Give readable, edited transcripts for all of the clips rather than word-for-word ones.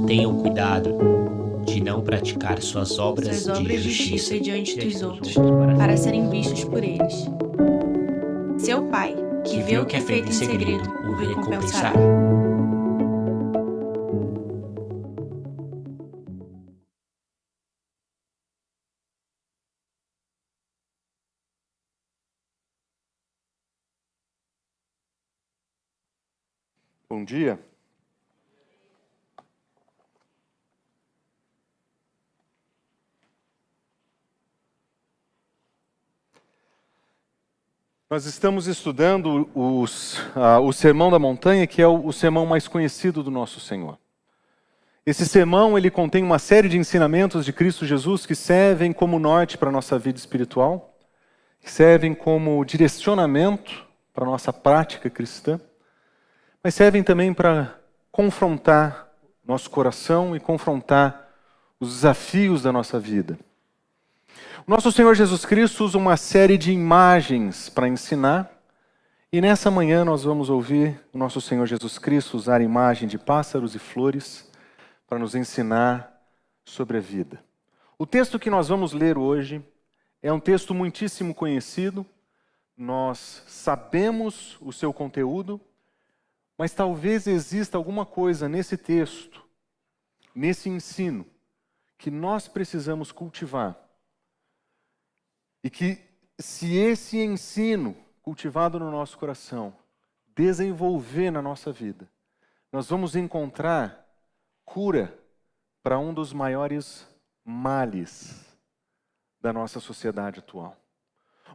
Tenham cuidado de não praticar suas obras de justiça diante dos outros, para para serem vistos por eles. Seu Pai, que vê o que é feito em segredo, o recompensará. Bom dia. Nós estamos estudando o Sermão da Montanha, que é o sermão mais conhecido do nosso Senhor. Esse sermão ele contém uma série de ensinamentos de Cristo Jesus que servem como norte para a nossa vida espiritual, que servem como direcionamento para a nossa prática cristã, mas servem também para confrontar nosso coração e confrontar os desafios da nossa vida. O nosso Senhor Jesus Cristo usa uma série de imagens para ensinar, e nessa manhã nós vamos ouvir o nosso Senhor Jesus Cristo usar a imagem de pássaros e flores para nos ensinar sobre a vida. O texto que nós vamos ler hoje é um texto muitíssimo conhecido, nós sabemos o seu conteúdo, mas talvez exista alguma coisa nesse texto, nesse ensino, que nós precisamos cultivar. E que, se esse ensino cultivado no nosso coração desenvolver na nossa vida, nós vamos encontrar cura para um dos maiores males da nossa sociedade atual.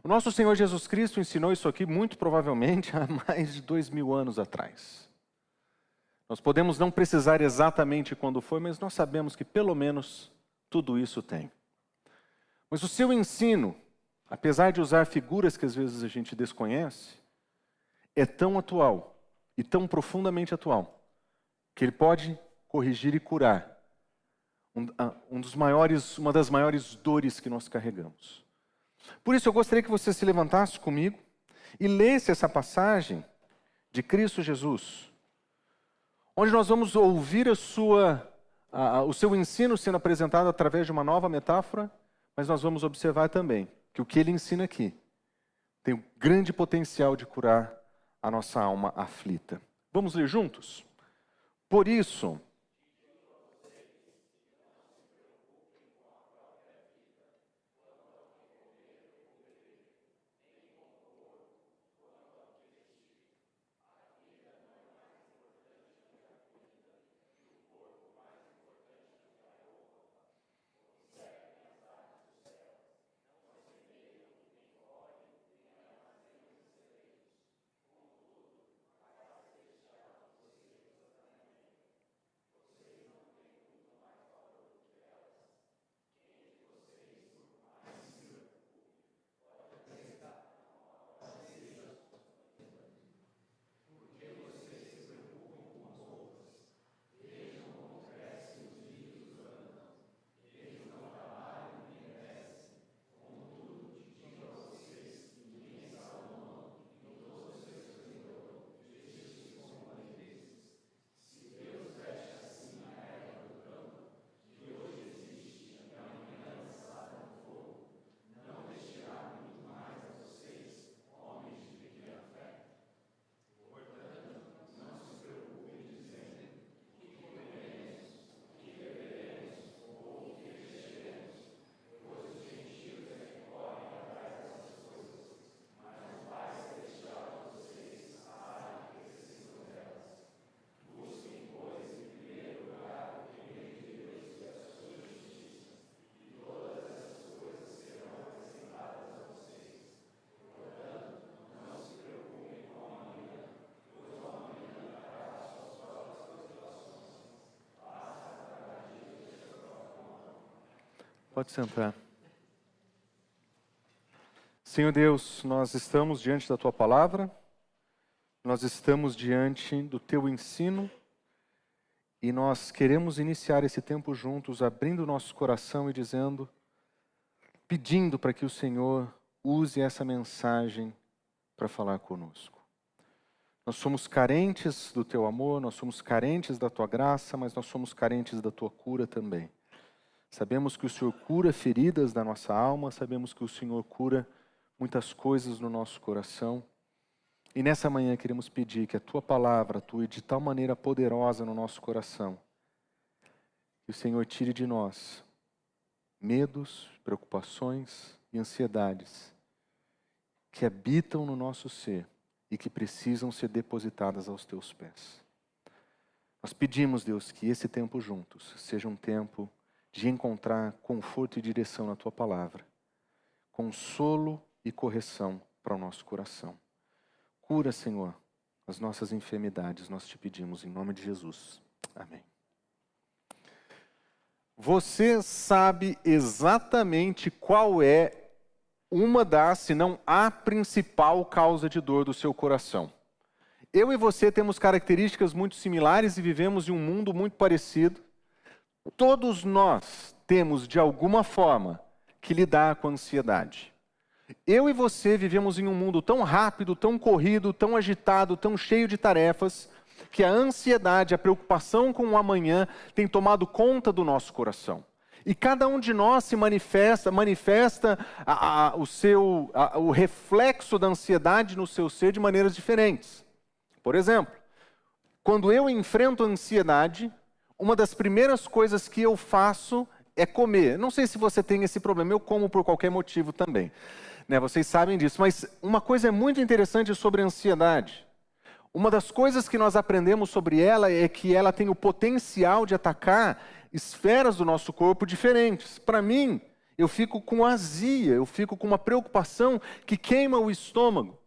O nosso Senhor Jesus Cristo ensinou isso aqui muito provavelmente há mais de 2000 anos atrás. Nós podemos não precisar exatamente quando foi, mas nós sabemos que pelo menos tudo isso tem. Mas o seu ensino, apesar de usar figuras que às vezes a gente desconhece, é tão atual e tão profundamente atual que ele pode corrigir e curar uma das maiores dores que nós carregamos. Por isso eu gostaria que você se levantasse comigo e lesse essa passagem de Cristo Jesus, onde nós vamos ouvir o seu ensino sendo apresentado através de uma nova metáfora, mas nós vamos observar também que o que ele ensina aqui tem um grande potencial de curar a nossa alma aflita. Vamos ler juntos? Por isso, pode sentar. Senhor Deus, nós estamos diante da Tua Palavra, nós estamos diante do Teu ensino, E nós queremos iniciar esse tempo juntos, abrindo o nosso coração e dizendo, pedindo para que o Senhor use essa mensagem para falar conosco. Nós somos carentes do Teu amor, nós somos carentes da Tua graça, mas nós somos carentes da Tua cura também. Sabemos que o Senhor cura feridas da nossa alma, sabemos que o Senhor cura muitas coisas no nosso coração. E nessa manhã queremos pedir que a Tua palavra atue de tal maneira poderosa no nosso coração, que o Senhor tire de nós medos, preocupações e ansiedades que habitam no nosso ser e que precisam ser depositadas aos Teus pés. Nós pedimos, Deus, que esse tempo juntos seja um tempo de encontrar conforto e direção na Tua palavra, consolo e correção para o nosso coração. Cura, Senhor, as nossas enfermidades, nós te pedimos em nome de Jesus. Amém. Você sabe exatamente qual é uma das, se não a principal causa de dor do seu coração. Eu e você temos características muito similares e vivemos em um mundo muito parecido. Todos nós temos, de alguma forma, que lidar com a ansiedade. Eu e você vivemos em um mundo tão rápido, tão corrido, tão agitado, tão cheio de tarefas, que a ansiedade, a preocupação com o amanhã tem tomado conta do nosso coração. E cada um de nós se manifesta o reflexo da ansiedade no seu ser de maneiras diferentes. Por exemplo, quando eu enfrento a ansiedade, uma das primeiras coisas que eu faço é comer. Não sei se você tem esse problema, eu como por qualquer motivo também. Vocês sabem disso, mas uma coisa é muito interessante sobre a ansiedade. Uma das coisas que nós aprendemos sobre ela é que ela tem o potencial de atacar esferas do nosso corpo diferentes. Para mim, eu fico com azia, eu fico com uma preocupação que queima o estômago.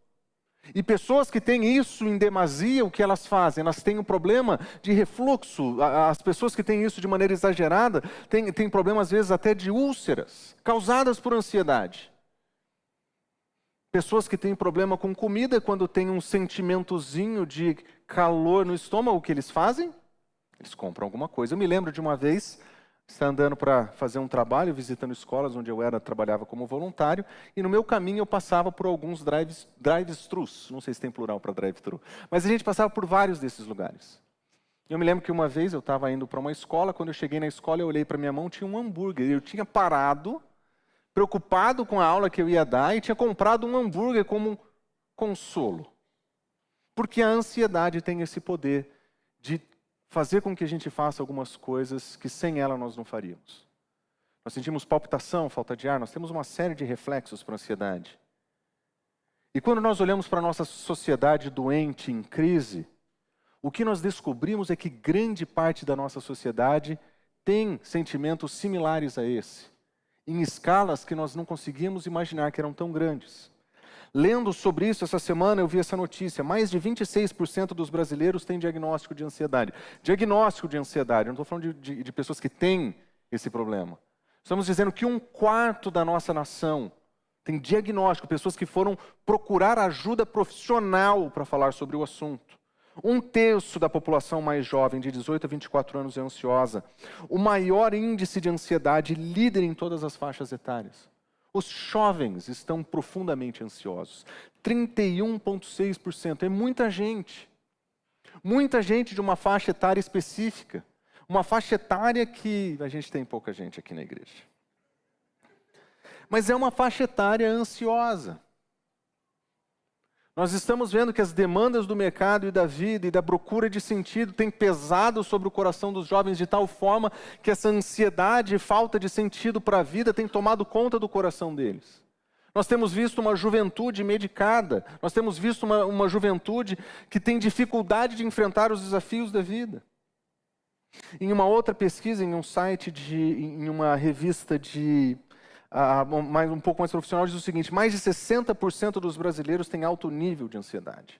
E pessoas que têm isso em demasia, o que elas fazem? Elas têm um problema de refluxo. As pessoas que têm isso de maneira exagerada têm problemas, às vezes, até de úlceras, causadas por ansiedade. Pessoas que têm problema com comida, quando tem um sentimentozinho de calor no estômago, o que eles fazem? Eles compram alguma coisa. Eu me lembro de uma vez, estava andando para fazer um trabalho, visitando escolas onde eu trabalhava como voluntário, e no meu caminho eu passava por alguns drive-thrus, não sei se tem plural para drive-thru, mas a gente passava por vários desses lugares. Eu me lembro que uma vez eu estava indo para uma escola, quando eu cheguei na escola eu olhei para minha mão, tinha um hambúrguer, eu tinha parado, preocupado com a aula que eu ia dar, e tinha comprado um hambúrguer como consolo. Porque a ansiedade tem esse poder de fazer com que a gente faça algumas coisas que sem ela nós não faríamos. Nós sentimos palpitação, falta de ar, nós temos uma série de reflexos para a ansiedade. E quando nós olhamos para a nossa sociedade doente, em crise, o que nós descobrimos é que grande parte da nossa sociedade tem sentimentos similares a esse, em escalas que nós não conseguíamos imaginar que eram tão grandes. Lendo sobre isso essa semana, eu vi essa notícia. Mais de 26% dos brasileiros têm diagnóstico de ansiedade. Diagnóstico de ansiedade, eu não estou falando de pessoas que têm esse problema. Estamos dizendo que 1/4 da nossa nação tem diagnóstico, pessoas que foram procurar ajuda profissional para falar sobre o assunto. 1/3 da população mais jovem, de 18 a 24 anos, é ansiosa. O maior índice de ansiedade, líder em todas as faixas etárias. Os jovens estão profundamente ansiosos. 31,6%. É muita gente. Muita gente de uma faixa etária específica. Uma faixa etária que a gente tem pouca gente aqui na igreja. Mas é uma faixa etária ansiosa. Nós estamos vendo que as demandas do mercado e da vida e da procura de sentido têm pesado sobre o coração dos jovens de tal forma que essa ansiedade e falta de sentido para a vida tem tomado conta do coração deles. Nós temos visto uma juventude medicada, nós temos visto uma juventude que tem dificuldade de enfrentar os desafios da vida. Em uma outra pesquisa, em um site, em uma revista um pouco mais profissional, diz o seguinte: mais de 60% dos brasileiros têm alto nível de ansiedade.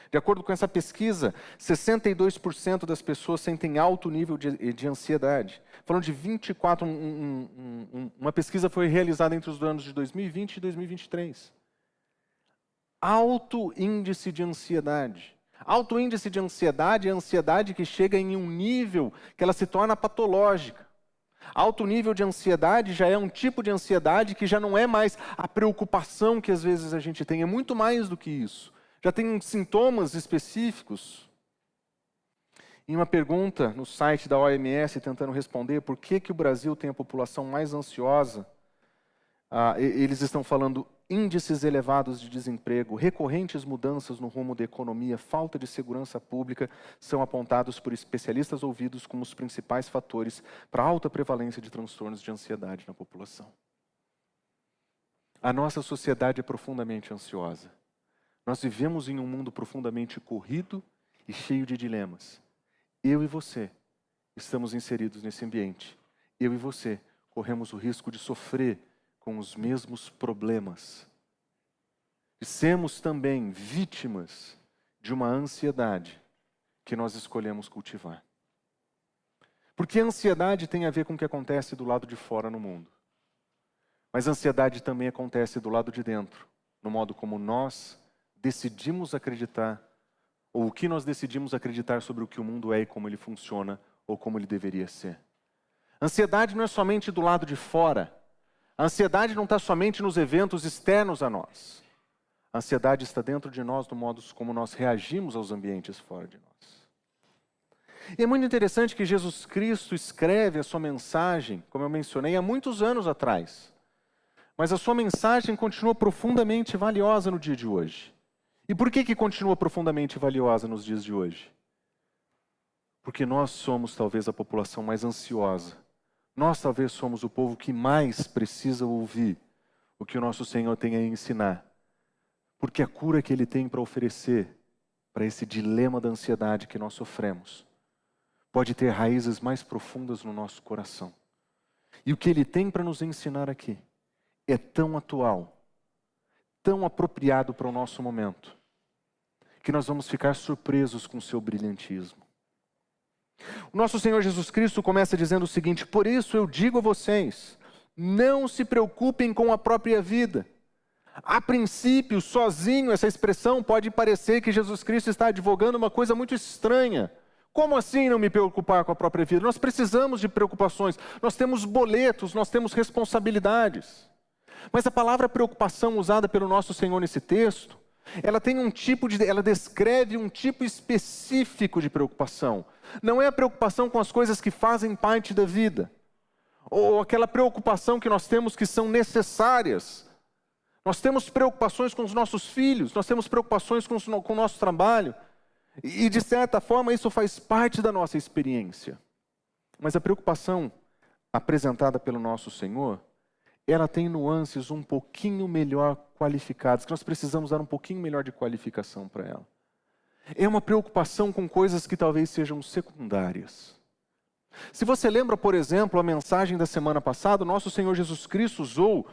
De acordo com essa pesquisa, 62% das pessoas sentem alto nível de ansiedade. Falando de 24, uma pesquisa foi realizada entre os anos de 2020 e 2023. Alto índice de ansiedade. Alto índice de ansiedade é a ansiedade que chega em um nível que ela se torna patológica. Alto nível de ansiedade já é um tipo de ansiedade que já não é mais a preocupação que às vezes a gente tem, é muito mais do que isso. Já tem sintomas específicos. Em uma pergunta no site da OMS tentando responder por que o Brasil tem a população mais ansiosa, eles estão falando índices elevados de desemprego, recorrentes mudanças no rumo da economia, falta de segurança pública são apontados por especialistas ouvidos como os principais fatores para a alta prevalência de transtornos de ansiedade na população. A nossa sociedade é profundamente ansiosa. Nós vivemos em um mundo profundamente corrido e cheio de dilemas. Eu e você estamos inseridos nesse ambiente. Eu e você corremos o risco de sofrer com os mesmos problemas. E sermos também vítimas de uma ansiedade que nós escolhemos cultivar. Porque a ansiedade tem a ver com o que acontece do lado de fora no mundo. Mas a ansiedade também acontece do lado de dentro, no modo como nós decidimos acreditar, ou o que nós decidimos acreditar sobre o que o mundo é e como ele funciona, ou como ele deveria ser. A ansiedade não é somente do lado de fora. A ansiedade não está somente nos eventos externos a nós. A ansiedade está dentro de nós, no modo como nós reagimos aos ambientes fora de nós. E é muito interessante que Jesus Cristo escreve a sua mensagem, como eu mencionei, há muitos anos atrás. Mas a sua mensagem continua profundamente valiosa no dia de hoje. E por que continua profundamente valiosa nos dias de hoje? Porque nós somos talvez a população mais ansiosa. Nós talvez somos o povo que mais precisa ouvir o que o nosso Senhor tem a ensinar. Porque a cura que Ele tem para oferecer para esse dilema da ansiedade que nós sofremos pode ter raízes mais profundas no nosso coração. E o que Ele tem para nos ensinar aqui é tão atual, tão apropriado para o nosso momento, que nós vamos ficar surpresos com o seu brilhantismo. O nosso Senhor Jesus Cristo começa dizendo o seguinte: por isso eu digo a vocês, não se preocupem com a própria vida. A princípio, sozinho, essa expressão pode parecer que Jesus Cristo está advogando uma coisa muito estranha. Como assim não me preocupar com a própria vida? Nós precisamos de preocupações, nós temos boletos, nós temos responsabilidades. Mas a palavra preocupação usada pelo nosso Senhor nesse texto, ela descreve um tipo específico de preocupação. Não é a preocupação com as coisas que fazem parte da vida, ou aquela preocupação que nós temos que são necessárias. Nós temos preocupações com os nossos filhos, nós temos preocupações com o nosso trabalho, e de certa forma isso faz parte da nossa experiência. Mas a preocupação apresentada pelo nosso Senhor, ela tem nuances um pouquinho melhor qualificadas, que nós precisamos dar um pouquinho melhor de qualificação para ela. É uma preocupação com coisas que talvez sejam secundárias. Se você lembra, por exemplo, a mensagem da semana passada, o nosso Senhor Jesus Cristo usou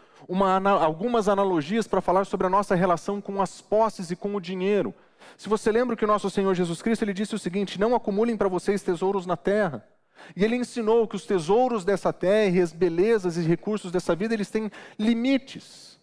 algumas analogias para falar sobre a nossa relação com as posses e com o dinheiro. Se você lembra que o nosso Senhor Jesus Cristo, ele disse o seguinte: não acumulem para vocês tesouros na terra. E ele ensinou que os tesouros dessa terra e as belezas e recursos dessa vida, eles têm limites.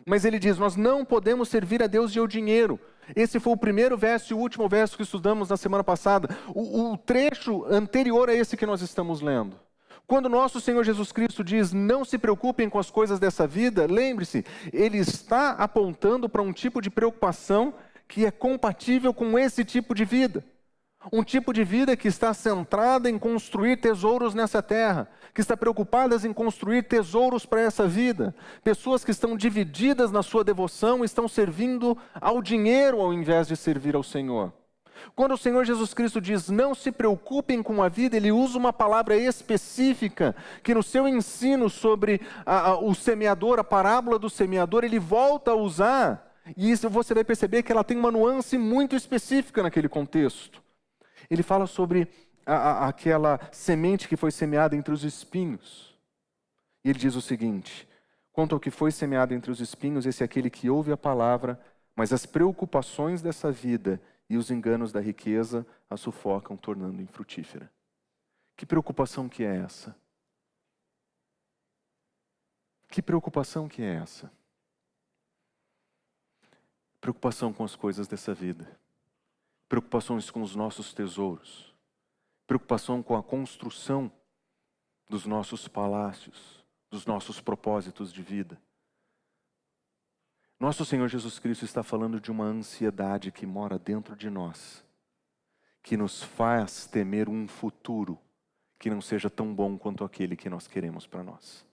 Mas ele diz, nós não podemos servir a Deus e ao dinheiro. Esse foi o primeiro verso e o último verso que estudamos na semana passada. O trecho anterior a esse que nós estamos lendo. Quando nosso Senhor Jesus Cristo diz, não se preocupem com as coisas dessa vida, lembre-se, ele está apontando para um tipo de preocupação que é compatível com esse tipo de vida. Um tipo de vida que está centrada em construir tesouros nessa terra, que está preocupada em construir tesouros para essa vida. Pessoas que estão divididas na sua devoção, estão servindo ao dinheiro ao invés de servir ao Senhor. Quando o Senhor Jesus Cristo diz, não se preocupem com a vida, ele usa uma palavra específica, que no seu ensino sobre o semeador, a parábola do semeador, ele volta a usar, e isso você vai perceber que ela tem uma nuance muito específica naquele contexto. Ele fala sobre aquela semente que foi semeada entre os espinhos. E ele diz o seguinte, quanto ao que foi semeado entre os espinhos, esse é aquele que ouve a palavra, mas as preocupações dessa vida e os enganos da riqueza a sufocam, tornando infrutífera. Que preocupação que é essa? Que preocupação que é essa? Preocupação com as coisas dessa vida. preocupações com os nossos tesouros, preocupação com a construção dos nossos palácios, dos nossos propósitos de vida. Nosso Senhor Jesus Cristo está falando de uma ansiedade que mora dentro de nós, que nos faz temer um futuro que não seja tão bom quanto aquele que nós queremos para nós.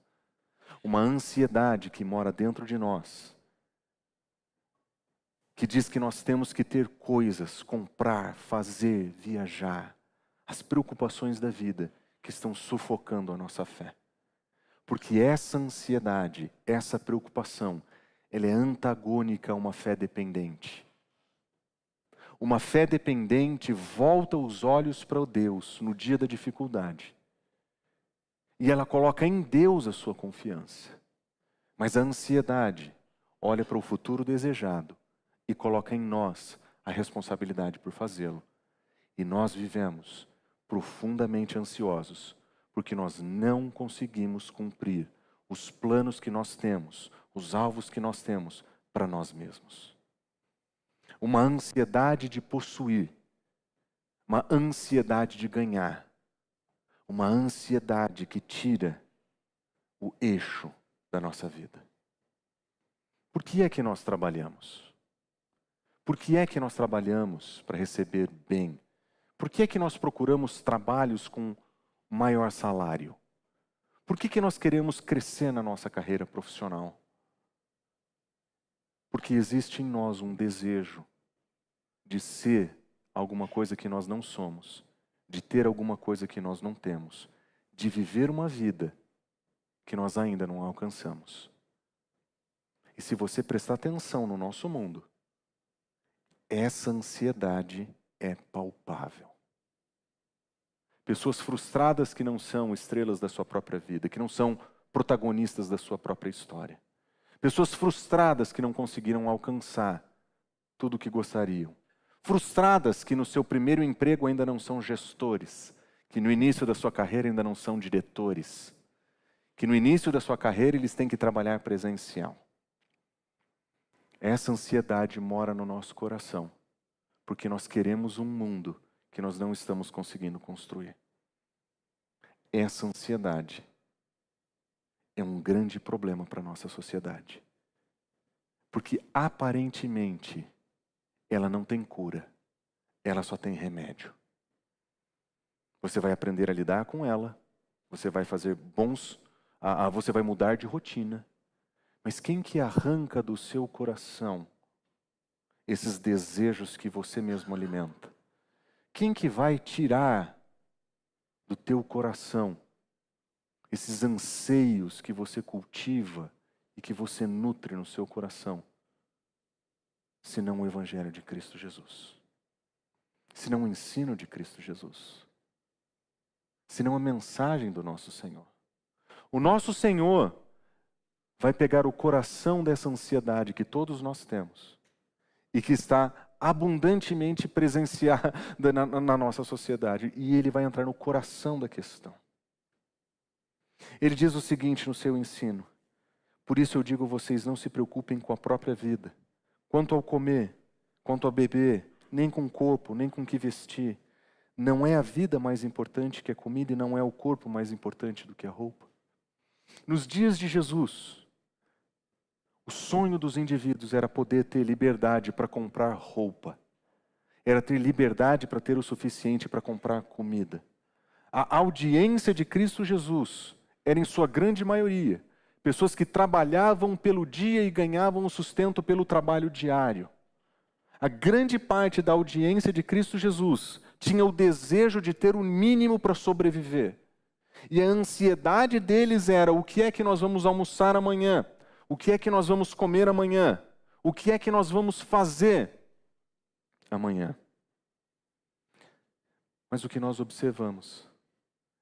Uma ansiedade que mora dentro de nós, que diz que nós temos que ter coisas, comprar, fazer, viajar, as preocupações da vida que estão sufocando a nossa fé. Porque essa ansiedade, essa preocupação, ela é antagônica a uma fé dependente. Uma fé dependente volta os olhos para o Deus no dia da dificuldade. E ela coloca em Deus a sua confiança. Mas a ansiedade olha para o futuro desejado e coloca em nós a responsabilidade por fazê-lo. E nós vivemos profundamente ansiosos, porque nós não conseguimos cumprir os planos que nós temos, os alvos que nós temos para nós mesmos. Uma ansiedade de possuir, uma ansiedade de ganhar, uma ansiedade que tira o eixo da nossa vida. Por que é que nós trabalhamos? Por que é que nós trabalhamos para receber bem? Por que é que nós procuramos trabalhos com maior salário? Por que nós queremos crescer na nossa carreira profissional? Porque existe em nós um desejo de ser alguma coisa que nós não somos, de ter alguma coisa que nós não temos, de viver uma vida que nós ainda não alcançamos. E se você prestar atenção no nosso mundo, essa ansiedade é palpável. Pessoas frustradas que não são estrelas da sua própria vida, que não são protagonistas da sua própria história. Pessoas frustradas que não conseguiram alcançar tudo o que gostariam. Frustradas que no seu primeiro emprego ainda não são gestores, que no início da sua carreira ainda não são diretores, que no início da sua carreira eles têm que trabalhar presencial. Essa ansiedade mora no nosso coração, porque nós queremos um mundo que nós não estamos conseguindo construir. Essa ansiedade é um grande problema para a nossa sociedade. Porque aparentemente ela não tem cura, ela só tem remédio. Você vai aprender a lidar com ela, você vai fazer você vai mudar de rotina. Mas quem que arranca do seu coração esses desejos que você mesmo alimenta? Quem que vai tirar do teu coração esses anseios que você cultiva e que você nutre no seu coração? Senão o Evangelho de Cristo Jesus. Senão o ensino de Cristo Jesus. Senão a mensagem do nosso Senhor. O nosso Senhor vai pegar o coração dessa ansiedade que todos nós temos e que está abundantemente presenciada na nossa sociedade, e Ele vai entrar no coração da questão. Ele diz o seguinte no seu ensino: por isso eu digo a vocês, não se preocupem com a própria vida, quanto ao comer, quanto ao beber, nem com o corpo, nem com o que vestir. Não é a vida mais importante que a comida e não é o corpo mais importante do que a roupa. Nos dias de Jesus, o sonho dos indivíduos era poder ter liberdade para comprar roupa. Era ter liberdade para ter o suficiente para comprar comida. A audiência de Cristo Jesus era, em sua grande maioria, pessoas que trabalhavam pelo dia e ganhavam o sustento pelo trabalho diário. A grande parte da audiência de Cristo Jesus tinha o desejo de ter o mínimo para sobreviver. E a ansiedade deles era: o que é que nós vamos almoçar amanhã? O que é que nós vamos comer amanhã? O que é que nós vamos fazer amanhã? Mas o que nós observamos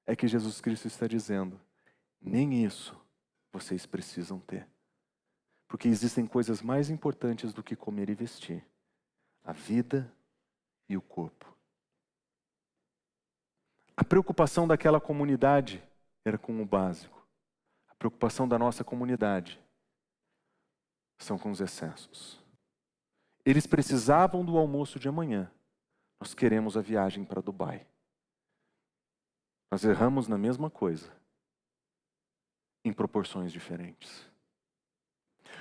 é que Jesus Cristo está dizendo: nem isso vocês precisam ter. Porque existem coisas mais importantes do que comer e vestir: a vida e o corpo. A preocupação daquela comunidade era com o básico. A preocupação da nossa comunidade são com os excessos. Eles precisavam do almoço de amanhã, Nós queremos a viagem para Dubai. Nós erramos na mesma coisa, em proporções diferentes.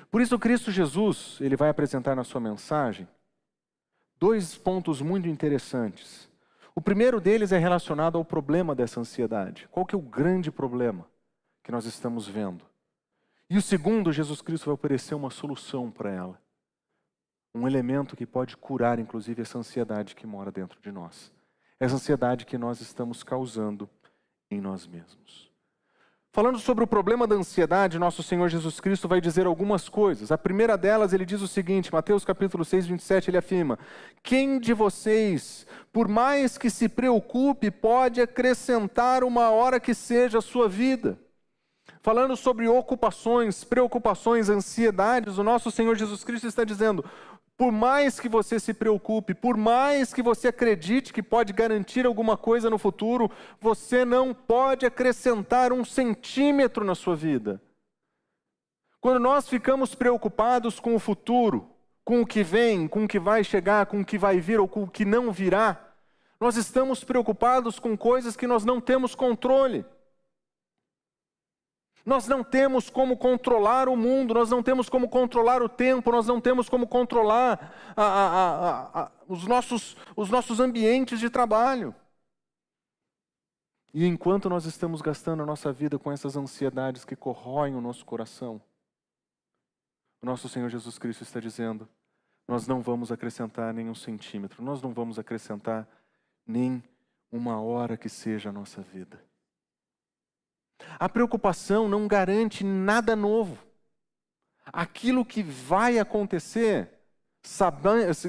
Por isso, Cristo Jesus, ele vai apresentar na sua mensagem 2 pontos muito interessantes. O primeiro deles é relacionado ao problema dessa ansiedade. Qual que é o grande problema que nós estamos vendo? E o segundo, Jesus Cristo vai oferecer uma solução para ela. Um elemento que pode curar, inclusive, essa ansiedade que mora dentro de nós. Essa ansiedade que nós estamos causando em nós mesmos. Falando sobre o problema da ansiedade, nosso Senhor Jesus Cristo vai dizer algumas coisas. A primeira delas, ele diz o seguinte, Mateus capítulo 6, 27, ele afirma: quem de vocês, por mais que se preocupe, pode acrescentar uma hora que seja a sua vida? Falando sobre ocupações, preocupações, ansiedades, o nosso Senhor Jesus Cristo está dizendo: por mais que você se preocupe, por mais que você acredite que pode garantir alguma coisa no futuro, você não pode acrescentar 1 centímetro na sua vida. Quando nós ficamos preocupados com o futuro, com o que vem, com o que vai chegar, com o que vai vir ou com o que não virá, nós estamos preocupados com coisas que nós não temos controle. Nós não temos como controlar o mundo, nós não temos como controlar o tempo, nós não temos como controlar os nossos ambientes de trabalho. E enquanto nós estamos gastando a nossa vida com essas ansiedades que corroem o nosso coração, o nosso Senhor Jesus Cristo está dizendo: nós não vamos acrescentar nem 1 centímetro, nós não vamos acrescentar nem 1 hora que seja a nossa vida. A preocupação não garante nada novo. Aquilo que vai acontecer,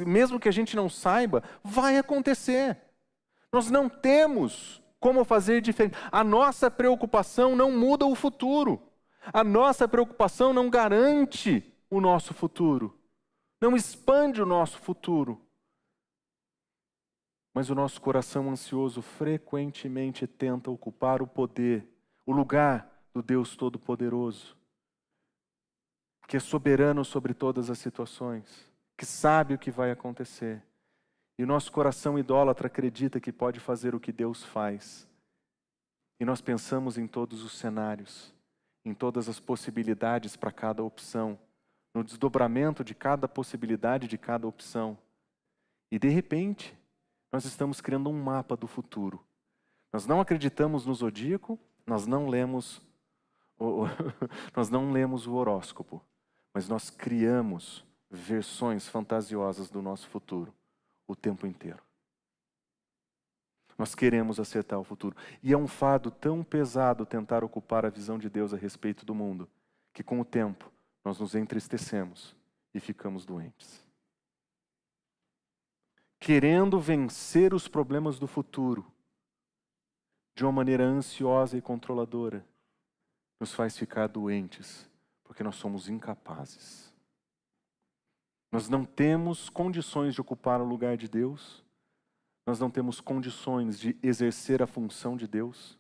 mesmo que a gente não saiba, vai acontecer. Nós não temos como fazer diferente. A nossa preocupação não muda o futuro. A nossa preocupação não garante o nosso futuro. Não expande o nosso futuro. Mas o nosso coração ansioso frequentemente tenta ocupar o poder, o lugar do Deus Todo-Poderoso, que é soberano sobre todas as situações, que sabe o que vai acontecer. E o nosso coração idólatra acredita que pode fazer o que Deus faz. E nós pensamos em todos os cenários, em todas as possibilidades para cada opção, no desdobramento de cada possibilidade de cada opção. E de repente, nós estamos criando um mapa do futuro. Nós não acreditamos no zodíaco, nós não lemos o horóscopo, mas nós criamos versões fantasiosas do nosso futuro o tempo inteiro. Nós queremos acertar o futuro. E é um fardo tão pesado tentar ocupar a visão de Deus a respeito do mundo, que com o tempo nós nos entristecemos e ficamos doentes. Querendo vencer os problemas do futuro, de uma maneira ansiosa e controladora, nos faz ficar doentes, porque nós somos incapazes. Nós não temos condições de ocupar o lugar de Deus, nós não temos condições de exercer a função de Deus,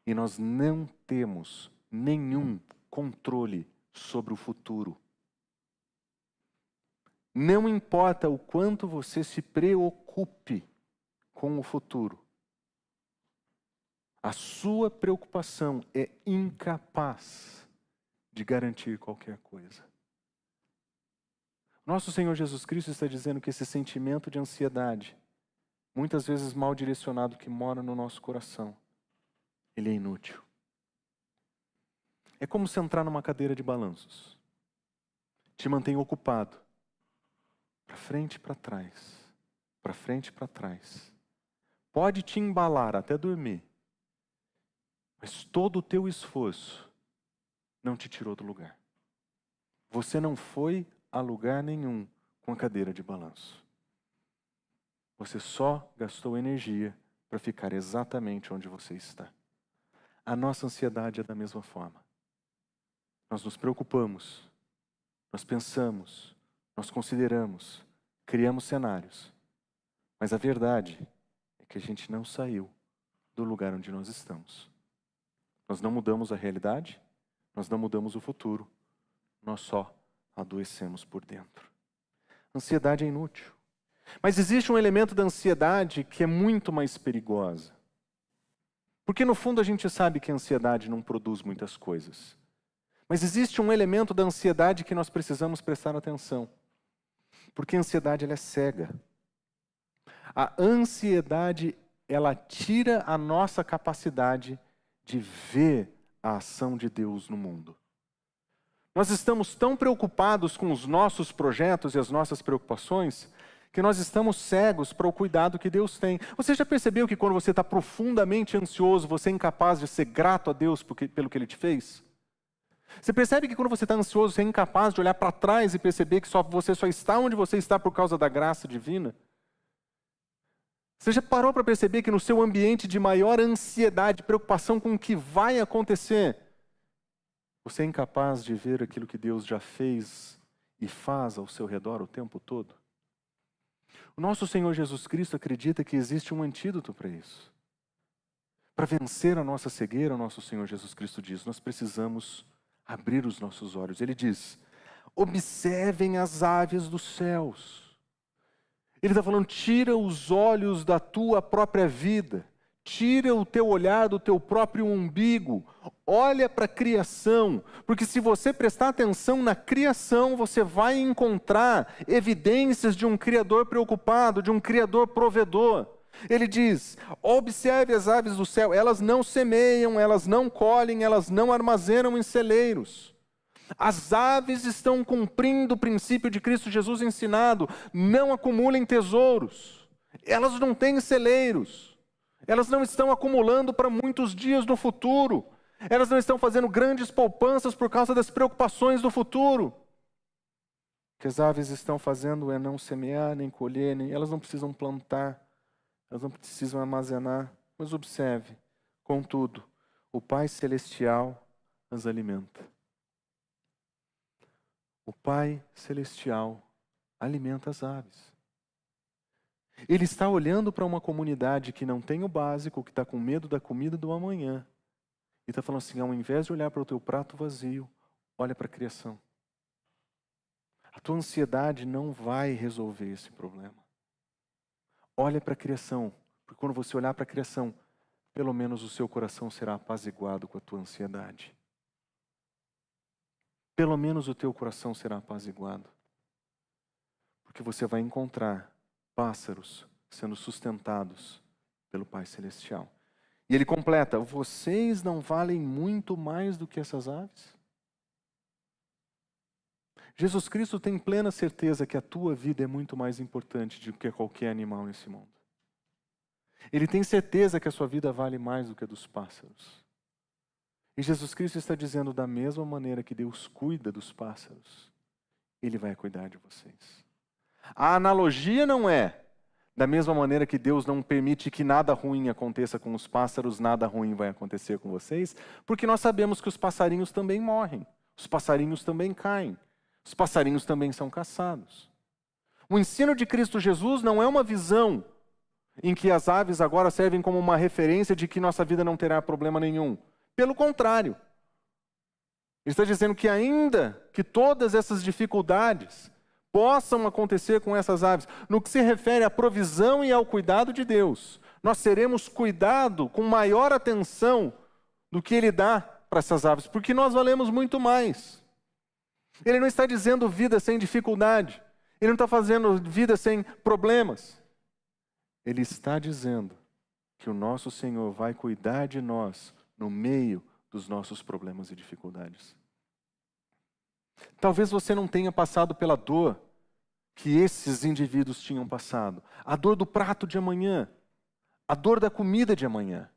e nós não temos nenhum controle sobre o futuro. Não importa o quanto você se preocupe com o futuro, a sua preocupação é incapaz de garantir qualquer coisa. Nosso Senhor Jesus Cristo está dizendo que esse sentimento de ansiedade, muitas vezes mal direcionado, que mora no nosso coração, ele é inútil. É como se entrar numa cadeira de balanços. Te mantém ocupado. Para frente e para trás. Para frente e para trás. Pode te embalar até dormir. Mas todo o teu esforço não te tirou do lugar. Você não foi a lugar nenhum com a cadeira de balanço. Você só gastou energia para ficar exatamente onde você está. A nossa ansiedade é da mesma forma. Nós nos preocupamos, nós pensamos, nós consideramos, criamos cenários. Mas a verdade é que a gente não saiu do lugar onde nós estamos. Nós não mudamos a realidade, nós não mudamos o futuro, nós só adoecemos por dentro. Ansiedade é inútil. Mas existe um elemento da ansiedade que é muito mais perigosa. Porque no fundo a gente sabe que a ansiedade não produz muitas coisas. Mas existe um elemento da ansiedade que nós precisamos prestar atenção. Porque a ansiedade ela é cega. A ansiedade ela tira a nossa capacidade de ver a ação de Deus no mundo. Nós estamos tão preocupados com os nossos projetos e as nossas preocupações que nós estamos cegos para o cuidado que Deus tem. Você já percebeu que quando você está profundamente ansioso, você é incapaz de ser grato a Deus pelo que Ele te fez? Você percebe que quando você está ansioso, você é incapaz de olhar para trás e perceber que você só está onde você está por causa da graça divina? Você já parou para perceber que no seu ambiente de maior ansiedade, preocupação com o que vai acontecer, você é incapaz de ver aquilo que Deus já fez e faz ao seu redor o tempo todo? O nosso Senhor Jesus Cristo acredita que existe um antídoto para isso. Para vencer a nossa cegueira, o nosso Senhor Jesus Cristo diz, nós precisamos abrir os nossos olhos. Ele diz, observem as aves dos céus. Ele está falando, tira os olhos da tua própria vida. Tira o teu olhar do teu próprio umbigo. Olha para a criação. Porque se você prestar atenção na criação, você vai encontrar evidências de um Criador preocupado, de um Criador provedor. Ele diz, observe as aves do céu. Elas não semeiam, elas não colhem, elas não armazenam em celeiros. As aves estão cumprindo o princípio de Cristo Jesus ensinado. Não acumulem tesouros. Elas não têm celeiros. Elas não estão acumulando para muitos dias no futuro. Elas não estão fazendo grandes poupanças por causa das preocupações do futuro. O que as aves estão fazendo é não semear, nem colher, elas não precisam plantar, elas não precisam armazenar. Mas observe, contudo, o Pai Celestial as alimenta. O Pai Celestial alimenta as aves. Ele está olhando para uma comunidade que não tem o básico, que está com medo da comida do amanhã. E está falando assim, ao invés de olhar para o teu prato vazio, olha para a criação. A tua ansiedade não vai resolver esse problema. Olha para a criação, porque quando você olhar para a criação, pelo menos o seu coração será apaziguado com a tua ansiedade. Pelo menos o teu coração será apaziguado. Porque você vai encontrar pássaros sendo sustentados pelo Pai Celestial. E ele completa, vocês não valem muito mais do que essas aves? Jesus Cristo tem plena certeza que a tua vida é muito mais importante do que qualquer animal nesse mundo. Ele tem certeza que a sua vida vale mais do que a dos pássaros. E Jesus Cristo está dizendo, da mesma maneira que Deus cuida dos pássaros, Ele vai cuidar de vocês. A analogia não é, da mesma maneira que Deus não permite que nada ruim aconteça com os pássaros, nada ruim vai acontecer com vocês, porque nós sabemos que os passarinhos também morrem, os passarinhos também caem, os passarinhos também são caçados. O ensino de Cristo Jesus não é uma visão em que as aves agora servem como uma referência de que nossa vida não terá problema nenhum. Pelo contrário, Ele está dizendo que ainda que todas essas dificuldades possam acontecer com essas aves, no que se refere à provisão e ao cuidado de Deus, nós seremos cuidados com maior atenção do que Ele dá para essas aves, porque nós valemos muito mais. Ele não está dizendo vida sem dificuldade, Ele não está fazendo vida sem problemas. Ele está dizendo que o nosso Senhor vai cuidar de nós no meio dos nossos problemas e dificuldades. Talvez você não tenha passado pela dor que esses indivíduos tinham passado. A dor do prato de amanhã. A dor da comida de amanhã.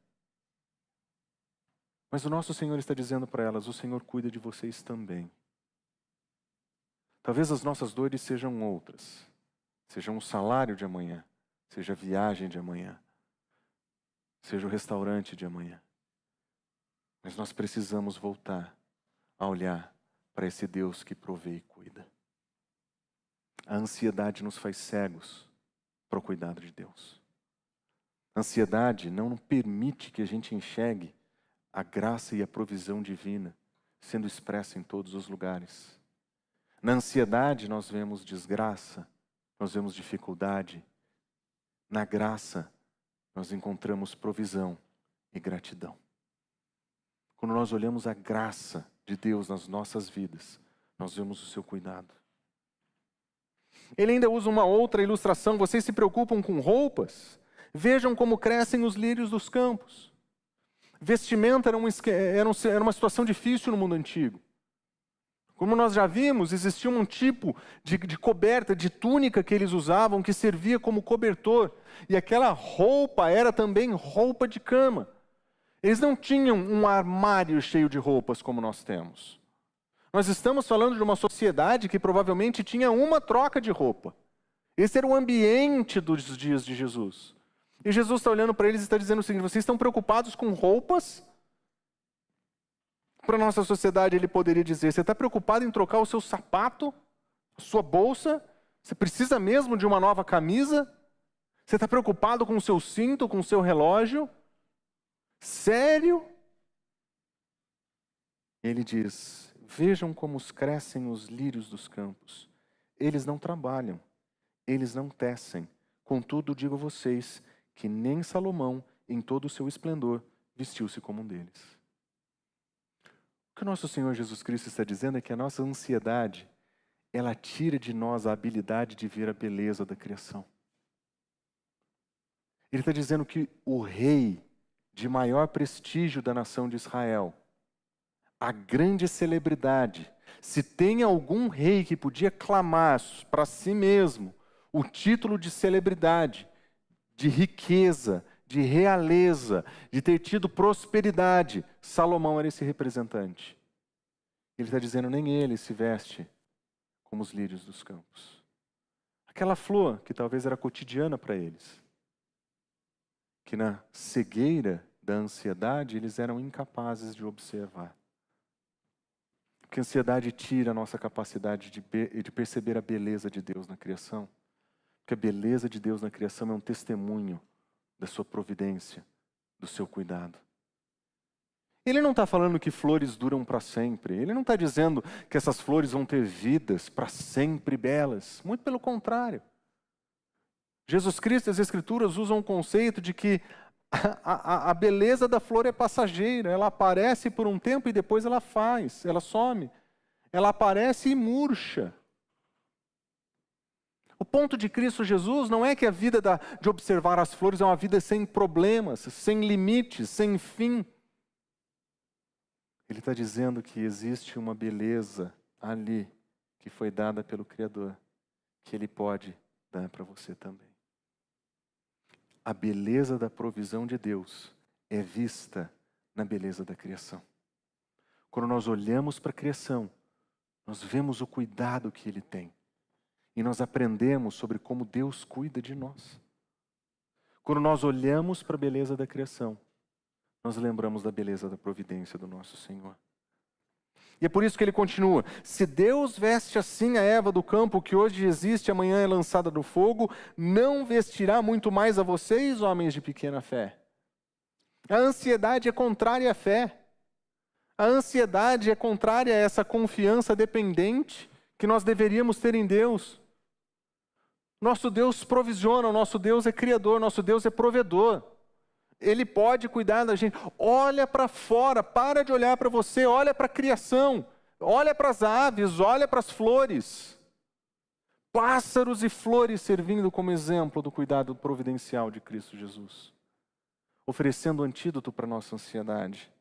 Mas o nosso Senhor está dizendo para elas, o Senhor cuida de vocês também. Talvez as nossas dores sejam outras. Sejam o salário de amanhã. Seja a viagem de amanhã. Seja o restaurante de amanhã. Mas nós precisamos voltar a olhar para esse Deus que provê e cuida. A ansiedade nos faz cegos para o cuidado de Deus. A ansiedade não permite que a gente enxergue a graça e a provisão divina sendo expressa em todos os lugares. Na ansiedade nós vemos desgraça, nós vemos dificuldade, na graça nós encontramos provisão e gratidão. Quando nós olhamos a graça de Deus nas nossas vidas, nós vemos o seu cuidado. Ele ainda usa uma outra ilustração. Vocês se preocupam com roupas? Vejam como crescem os lírios dos campos. Vestimenta era uma situação difícil no mundo antigo. Como nós já vimos, existia um tipo de coberta, de túnica que eles usavam, que servia como cobertor. E aquela roupa era também roupa de cama. Eles não tinham um armário cheio de roupas como nós temos. Nós estamos falando de uma sociedade que provavelmente tinha uma troca de roupa. Esse era o ambiente dos dias de Jesus. E Jesus está olhando para eles e está dizendo o seguinte: vocês estão preocupados com roupas? Para a nossa sociedade ele poderia dizer: você está preocupado em trocar o seu sapato, a sua bolsa? Você precisa mesmo de uma nova camisa? Você está preocupado com o seu cinto, com o seu relógio? Sério? Ele diz: vejam como crescem os lírios dos campos. Eles não trabalham, eles não tecem. Contudo, digo a vocês que nem Salomão, em todo o seu esplendor, vestiu-se como um deles. O que o nosso Senhor Jesus Cristo está dizendo é que a nossa ansiedade, ela tira de nós a habilidade de ver a beleza da criação. Ele está dizendo que o rei de maior prestígio da nação de Israel, a grande celebridade, se tem algum rei que podia clamar para si mesmo o título de celebridade, de riqueza, de realeza, de ter tido prosperidade, Salomão era esse representante. Ele está dizendo: nem ele se veste como os lírios dos campos. Aquela flor que talvez era cotidiana para eles, que na cegueira da ansiedade eles eram incapazes de observar. Porque a ansiedade tira a nossa capacidade de perceber a beleza de Deus na criação. Porque a beleza de Deus na criação é um testemunho da sua providência, do seu cuidado. Ele não está falando que flores duram para sempre. Ele não está dizendo que essas flores vão ter vidas para sempre belas. Muito pelo contrário. Jesus Cristo e as Escrituras usam o conceito de que a beleza da flor é passageira. Ela aparece por um tempo e depois ela some. Ela aparece e murcha. O ponto de Cristo Jesus não é que a vida de observar as flores é uma vida sem problemas, sem limites, sem fim. Ele está dizendo que existe uma beleza ali que foi dada pelo Criador, que Ele pode dar para você também. A beleza da provisão de Deus é vista na beleza da criação. Quando nós olhamos para a criação, nós vemos o cuidado que Ele tem. E nós aprendemos sobre como Deus cuida de nós. Quando nós olhamos para a beleza da criação, nós lembramos da beleza da providência do nosso Senhor. E é por isso que ele continua: se Deus veste assim a erva do campo, que hoje existe e amanhã é lançada no fogo, não vestirá muito mais a vocês, homens de pequena fé? A ansiedade é contrária à fé. A ansiedade é contrária a essa confiança dependente que nós deveríamos ter em Deus. Nosso Deus provisiona, o nosso Deus é criador, nosso Deus é provedor. Ele pode cuidar da gente. Olha para fora, para de olhar para você, olha para a criação, olha para as aves, olha para as flores. Pássaros e flores servindo como exemplo do cuidado providencial de Cristo Jesus, oferecendo antídoto para a nossa ansiedade.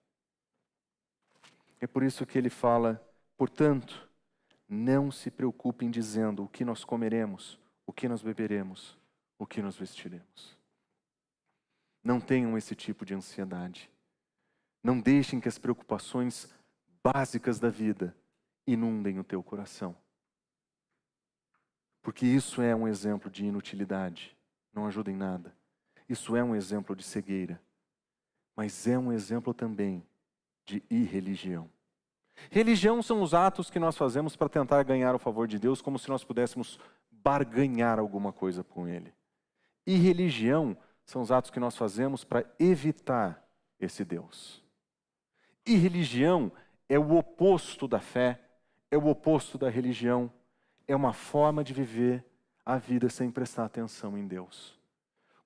É por isso que ele fala: portanto, não se preocupem dizendo o que nós comeremos, o que nós beberemos, o que nós vestiremos. Não tenham esse tipo de ansiedade. Não deixem que as preocupações básicas da vida inundem o teu coração. Porque isso é um exemplo de inutilidade. Não ajuda em nada. Isso é um exemplo de cegueira. Mas é um exemplo também de irreligião. Religião são os atos que nós fazemos para tentar ganhar o favor de Deus, como se nós pudéssemos barganhar alguma coisa com Ele. Irreligião são os atos que nós fazemos para evitar esse Deus. Irreligião é o oposto da fé, é o oposto da religião, é uma forma de viver a vida sem prestar atenção em Deus.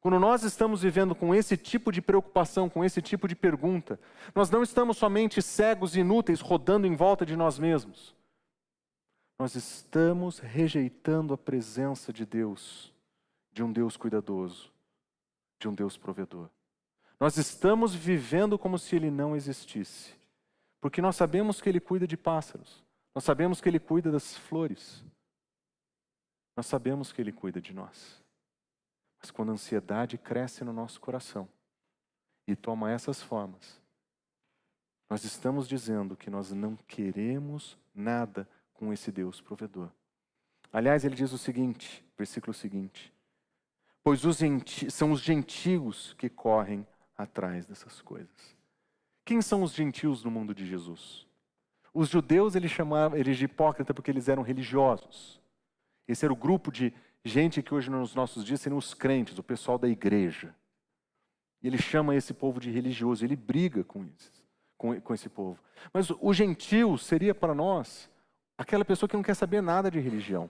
Quando nós estamos vivendo com esse tipo de preocupação, com esse tipo de pergunta, nós não estamos somente cegos e inúteis rodando em volta de nós mesmos. Nós estamos rejeitando a presença de Deus, de um Deus cuidadoso, de um Deus provedor. Nós estamos vivendo como se Ele não existisse, porque nós sabemos que Ele cuida de pássaros, nós sabemos que Ele cuida das flores, nós sabemos que Ele cuida de nós. Mas quando a ansiedade cresce no nosso coração e toma essas formas, nós estamos dizendo que nós não queremos nada com esse Deus provedor. Aliás, ele diz o seguinte, versículo seguinte: pois são os gentios que correm atrás dessas coisas. Quem são os gentios no mundo de Jesus? Os judeus ele chamava eles de hipócrita porque eles eram religiosos. Esse era o grupo de gente que hoje nos nossos dias seriam os crentes, o pessoal da igreja. E ele chama esse povo de religioso, ele briga com esse povo. Mas o gentio seria para nós aquela pessoa que não quer saber nada de religião.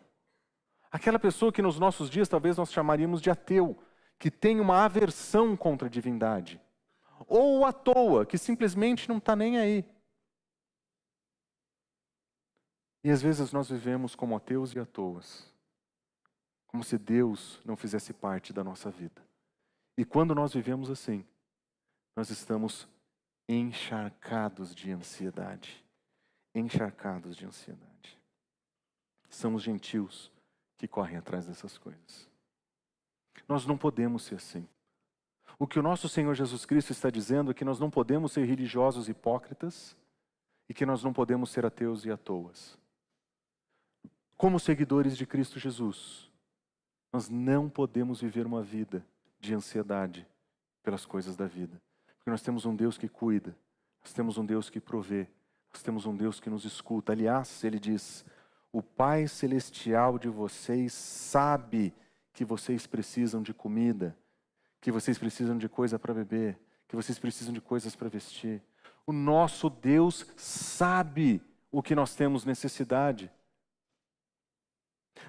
Aquela pessoa que nos nossos dias talvez nós chamaríamos de ateu, que tem uma aversão contra a divindade. Ou à toa, que simplesmente não está nem aí. E às vezes nós vivemos como ateus e à toas. Como se Deus não fizesse parte da nossa vida. E quando nós vivemos assim, nós estamos encharcados de ansiedade. Encharcados de ansiedade. São os gentios que correm atrás dessas coisas. Nós não podemos ser assim. O que o nosso Senhor Jesus Cristo está dizendo é que nós não podemos ser religiosos hipócritas e que nós não podemos ser ateus e à toas. Como seguidores de Cristo Jesus, nós não podemos viver uma vida de ansiedade pelas coisas da vida. Porque nós temos um Deus que cuida, nós temos um Deus que provê, nós temos um Deus que nos escuta. Aliás, ele diz: o Pai Celestial de vocês sabe que vocês precisam de comida, que vocês precisam de coisa para beber, que vocês precisam de coisas para vestir. O nosso Deus sabe o que nós temos necessidade.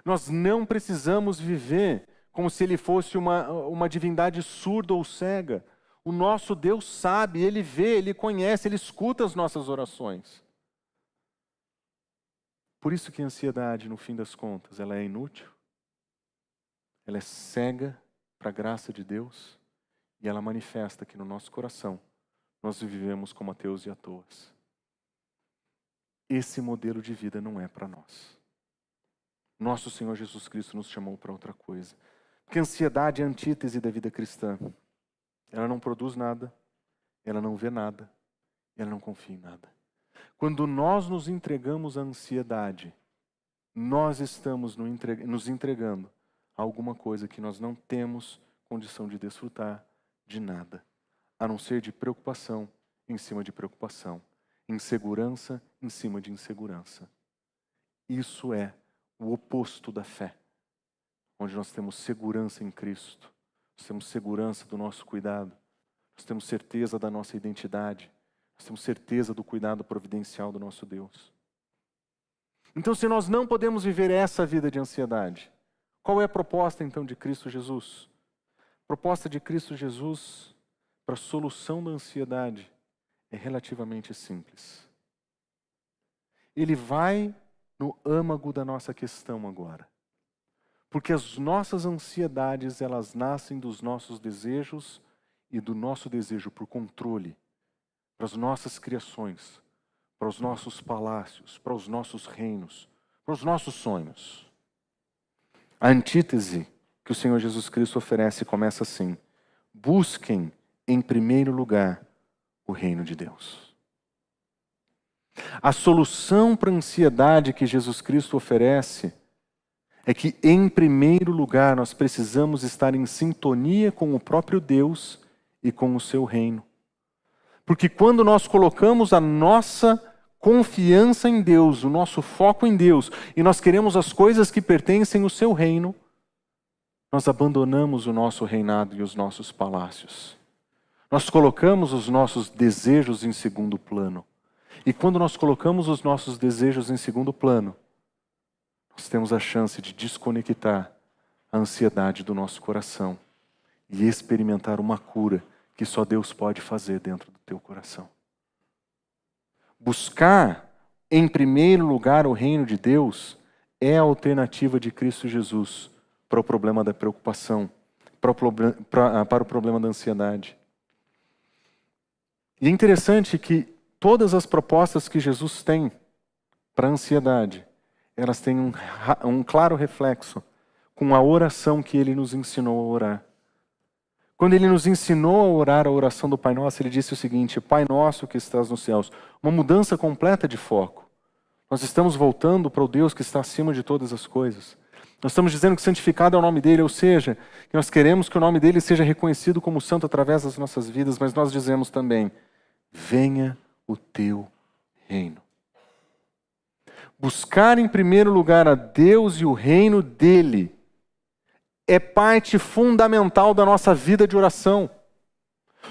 Nós não precisamos viver como se Ele fosse uma divindade surda ou cega. O nosso Deus sabe, Ele vê, Ele conhece, Ele escuta as nossas orações. Por isso que a ansiedade, no fim das contas, ela é inútil, ela é cega para a graça de Deus e ela manifesta que no nosso coração nós vivemos como ateus e à toas. Esse modelo de vida não é para nós. Nosso Senhor Jesus Cristo nos chamou para outra coisa. Porque a ansiedade é a antítese da vida cristã. Ela não produz nada, ela não vê nada, ela não confia em nada. Quando nós nos entregamos à ansiedade, nós estamos nos entregando a alguma coisa que nós não temos condição de desfrutar de nada, a não ser de preocupação em cima de preocupação, insegurança em cima de insegurança. Isso é o oposto da fé, onde nós temos segurança em Cristo, nós temos segurança do nosso cuidado, nós temos certeza da nossa identidade, nós temos certeza do cuidado providencial do nosso Deus. Então, se nós não podemos viver essa vida de ansiedade, qual é a proposta então de Cristo Jesus? A proposta de Cristo Jesus para a solução da ansiedade é relativamente simples. Ele vai no âmago da nossa questão agora. Porque as nossas ansiedades, elas nascem dos nossos desejos e do nosso desejo por controle, para as nossas criações, para os nossos palácios, para os nossos reinos, para os nossos sonhos. A antítese que o Senhor Jesus Cristo oferece começa assim: busquem em primeiro lugar o reino de Deus. A solução para a ansiedade que Jesus Cristo oferece é que, em primeiro lugar, nós precisamos estar em sintonia com o próprio Deus e com o seu reino. Porque quando nós colocamos a nossa confiança em Deus, o nosso foco em Deus, e nós queremos as coisas que pertencem ao seu reino, nós abandonamos o nosso reinado e os nossos palácios. Nós colocamos os nossos desejos em segundo plano. E quando nós colocamos os nossos desejos em segundo plano, nós temos a chance de desconectar a ansiedade do nosso coração e experimentar uma cura que só Deus pode fazer dentro do teu coração. Buscar em primeiro lugar o reino de Deus é a alternativa de Cristo Jesus para o problema da preocupação, para o problema da ansiedade. E é interessante que todas as propostas que Jesus tem para a ansiedade, elas têm um claro reflexo com a oração que Ele nos ensinou a orar. Quando Ele nos ensinou a orar a oração do Pai Nosso, Ele disse o seguinte: Pai Nosso que estás nos céus. Uma mudança completa de foco. Nós estamos voltando para o Deus que está acima de todas as coisas. Nós estamos dizendo que santificado é o nome dEle, ou seja, que nós queremos que o nome dEle seja reconhecido como santo através das nossas vidas, mas nós dizemos também: venha o teu reino. Buscar em primeiro lugar a Deus e o reino dEle é parte fundamental da nossa vida de oração.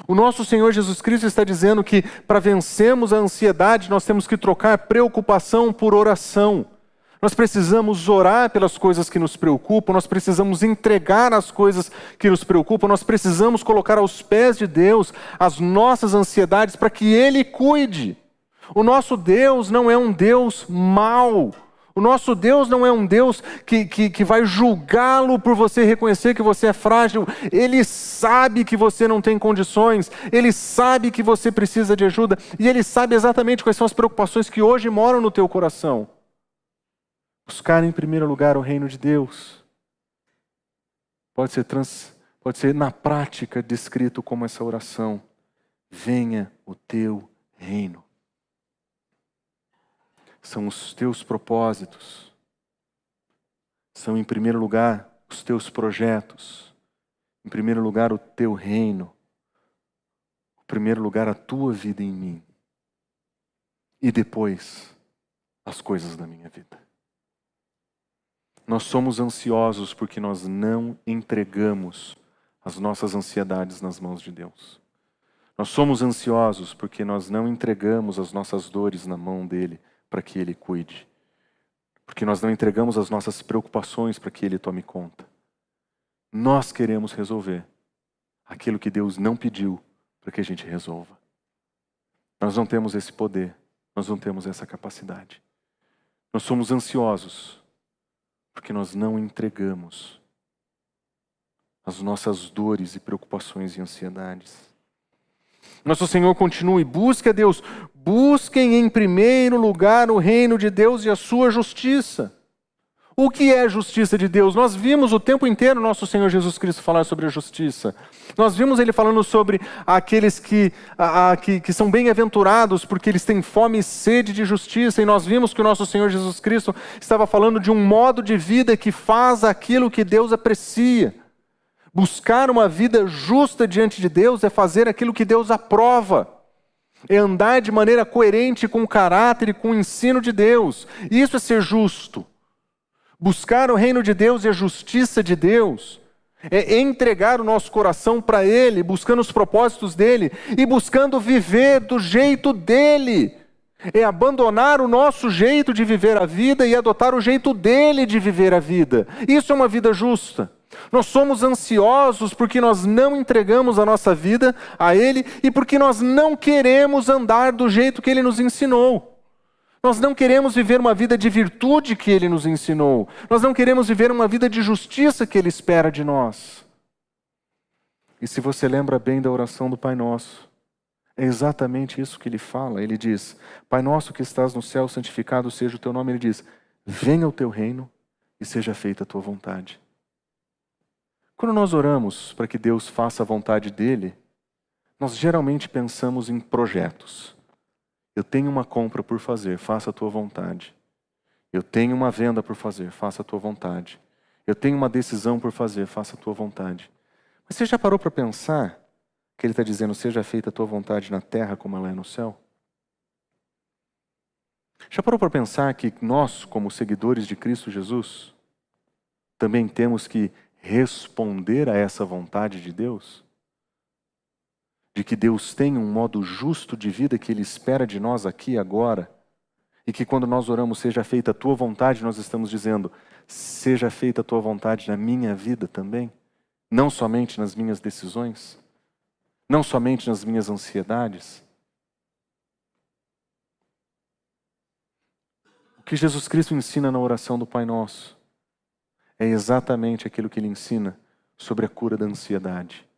O nosso Senhor Jesus Cristo está dizendo que para vencermos a ansiedade, nós temos que trocar preocupação por oração. Nós precisamos orar pelas coisas que nos preocupam, nós precisamos entregar as coisas que nos preocupam, nós precisamos colocar aos pés de Deus as nossas ansiedades para que Ele cuide. O nosso Deus não é um Deus mau. O nosso Deus não é um Deus que vai julgá-lo por você reconhecer que você é frágil. Ele sabe que você não tem condições. Ele sabe que você precisa de ajuda. E Ele sabe exatamente quais são as preocupações que hoje moram no teu coração. Buscar em primeiro lugar o reino de Deus pode ser na prática descrito como essa oração: venha o teu reino. São os teus propósitos. São, em primeiro lugar, os teus projetos. Em primeiro lugar, o teu reino. Em primeiro lugar, a tua vida em mim. E depois, as coisas da minha vida. Nós somos ansiosos porque nós não entregamos as nossas ansiedades nas mãos de Deus. Nós somos ansiosos porque nós não entregamos as nossas dores na mão dEle, para que Ele cuide. Porque nós não entregamos as nossas preocupações para que Ele tome conta. Nós queremos resolver aquilo que Deus não pediu para que a gente resolva. Nós não temos esse poder, nós não temos essa capacidade. Nós somos ansiosos porque nós não entregamos as nossas dores e preocupações e ansiedades. Nosso Senhor continua: busque a Deus, busquem em primeiro lugar o reino de Deus e a sua justiça. O que é a justiça de Deus? Nós vimos o tempo inteiro nosso Senhor Jesus Cristo falar sobre a justiça. Nós vimos Ele falando sobre aqueles que são bem-aventurados porque eles têm fome e sede de justiça. E nós vimos que o nosso Senhor Jesus Cristo estava falando de um modo de vida que faz aquilo que Deus aprecia. Buscar uma vida justa diante de Deus é fazer aquilo que Deus aprova. É andar de maneira coerente com o caráter e com o ensino de Deus. Isso é ser justo. Buscar o reino de Deus e a justiça de Deus é entregar o nosso coração para Ele, buscando os propósitos dEle e buscando viver do jeito dEle. É abandonar o nosso jeito de viver a vida e adotar o jeito dEle de viver a vida. Isso é uma vida justa. Nós somos ansiosos porque nós não entregamos a nossa vida a Ele e porque nós não queremos andar do jeito que Ele nos ensinou. Nós não queremos viver uma vida de virtude que Ele nos ensinou. Nós não queremos viver uma vida de justiça que Ele espera de nós. E se você lembra bem da oração do Pai Nosso, é exatamente isso que Ele fala. Ele diz: Pai Nosso que estás no céu, santificado seja o teu nome. Ele diz: venha o teu reino e seja feita a tua vontade. Quando nós oramos para que Deus faça a vontade dEle, nós geralmente pensamos em projetos. Eu tenho uma compra por fazer, faça a tua vontade. Eu tenho uma venda por fazer, faça a tua vontade. Eu tenho uma decisão por fazer, faça a tua vontade. Mas você já parou para pensar que Ele está dizendo: seja feita a tua vontade na terra como ela é no céu? Já parou para pensar que nós, como seguidores de Cristo Jesus, também temos que responder a essa vontade de Deus? De que Deus tem um modo justo de vida que Ele espera de nós aqui e agora, E que quando nós oramos, seja feita a tua vontade, nós estamos dizendo, seja feita a tua vontade na minha vida também. Não somente nas minhas decisões. Não somente nas minhas ansiedades. O que Jesus Cristo ensina na oração do Pai Nosso é exatamente aquilo que Ele ensina sobre a cura da ansiedade.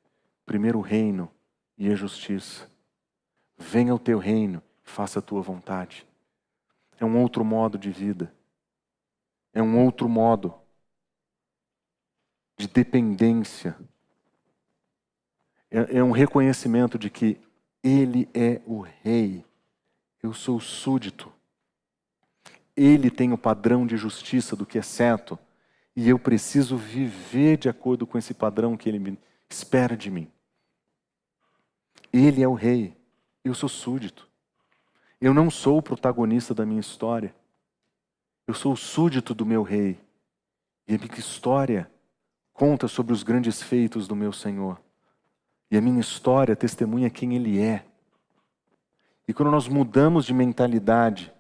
Primeiro o reino e a justiça. Venha o teu reino, faça a tua vontade. É um outro modo de vida. É um outro modo de dependência. É um reconhecimento de que Ele é o rei. Eu sou o súdito. Ele tem o padrão de justiça do que é certo. E eu preciso viver de acordo com esse padrão que Ele espera de mim. Ele é o rei. Eu sou súdito. Eu não sou o protagonista da minha história. Eu sou o súdito do meu rei. E a minha história conta sobre os grandes feitos do meu Senhor. E a minha história testemunha quem Ele é. E quando nós mudamos de mentalidade,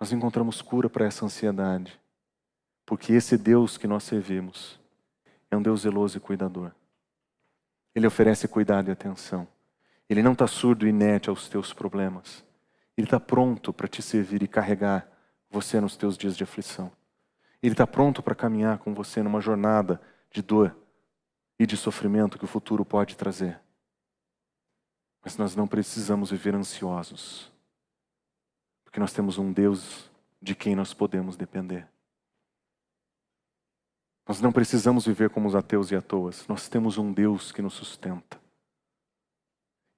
nós encontramos cura para essa ansiedade. Porque esse Deus que nós servimos é um Deus zeloso e cuidador. Ele oferece cuidado e atenção. Ele não está surdo e inerte aos teus problemas. Ele está pronto para te servir e carregar você nos teus dias de aflição. Ele está pronto para caminhar com você numa jornada de dor e de sofrimento que o futuro pode trazer. Mas nós não precisamos viver ansiosos. Porque nós temos um Deus de quem nós podemos depender. Nós não precisamos viver como os ateus e atoas. Nós temos um Deus que nos sustenta.